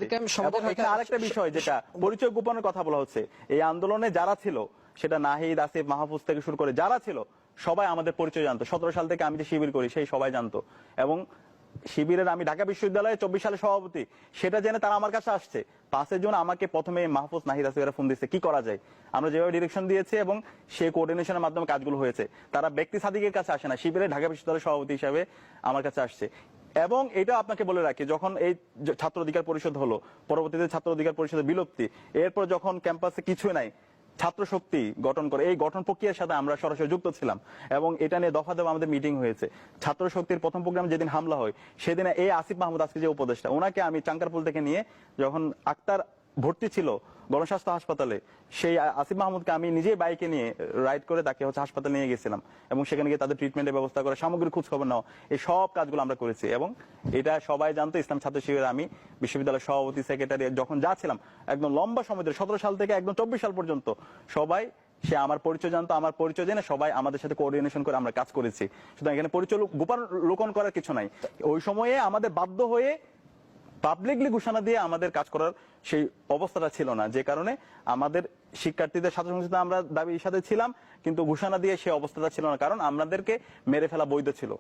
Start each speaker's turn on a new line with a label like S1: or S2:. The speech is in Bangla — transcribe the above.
S1: এখানে আরেকটা বিষয় যেটা পরিচয় গোপনের কথা বলা হচ্ছে, এই আন্দোলনে যারা ছিল সেটা নাহিদ, আসিফ, মাহফুজ থেকে শুরু করে যারা ছিল সবাই আমাদের পরিচয় জানতো। 17 সাল থেকে আমি যে শিবির করি সেই সবাই জানতো, এবং শিবিরের আমি ঢাকা বিশ্ববিদ্যালয়ে 24 সালে সভাপতি, সেটা জেনে তারা আমার কাছে আসছে। 5 জুন আমাকে প্রথমে মাহফুজ, নাহিদ, আসিফেরা ফোন দিচ্ছে কি করা যায়। আমরা যেভাবে ডিরেকশন দিয়েছি এবং সেই কোঅর্ডিনেশনের মাধ্যমে কাজগুলো হয়েছে, তারা ব্যক্তি সাদিকের কাছে আসে না, শিবিরের ঢাকা বিশ্ববিদ্যালয়ের সভাপতি হিসাবে আমার কাছে আসছে। এবং এটা আপনাকে বলে রাখি, যখন এই ছাত্র অধিকার পরিষদ হলো, পরবর্তীতে ছাত্র অধিকার পরিষদের বিলুপ্তি, এরপর যখন ক্যাম্পাসে কিছুই নাই, ছাত্র শক্তি গঠন করে, এই গঠন প্রক্রিয়ার সাথে আমরা সরাসরি যুক্ত ছিলাম এবং এটা নিয়ে দফা দফা আমাদের মিটিং হয়েছে। ছাত্র শক্তির প্রথম প্রোগ্রাম যেদিন হামলা হয় সেদিন এই আসিফ মাহমুদ, আজকে যে উপদেষ্টা, ওনাকে আমি চাঙ্কারপুল থেকে নিয়ে, যখন আক্তার ভর্তি ছিল গণস্বাস্থ্য হাসপাতালে, সেই আসিফ মাহমুদকে আমি নিজেই বাইকে নিয়ে রাইড করে তাকে হাসপাতালে নিয়ে গেছিলাম এবং সেখানে গিয়ে তাদের ট্রিটমেন্টের ব্যবস্থা করা, সামগ্রিক খোঁজ খবর নেওয়া, এই সব কাজগুলো আমরা করেছি। এবং এটা সবাই জানতো, ইসলাম ছাত্র শিবিরের আমি বিশ্ববিদ্যালয়ের সভাপতি, সেক্রেটারি যখন যা ছিলাম, একদম লম্বা সময় ধরে 17 সাল থেকে একদম 24 সাল পর্যন্ত সবাই সে আমার পরিচয় জানতো। আমার পরিচয় জেনে সবাই আমাদের সাথে কোঅর্ডিনেশন করে আমরা কাজ করেছি। সুতরাং এখানে পরিচয় গোপন লোকন করার কিছু নাই। ওই সময়ে আমাদের বাধ্য হয়ে পাবলিকলি ঘোষণা দিয়ে আমাদের কাজ করার সেই অবস্থাটা ছিল না, যে কারণে আমাদের শিক্ষার্থীদের ছাত্র সংসদে আমরা দাবির সাথে ছিলাম, কিন্তু ঘোষণা দিয়ে সেই অবস্থাটা ছিল না, কারণ আমাদেরকে মেরে ফেলা বৈধ ছিল।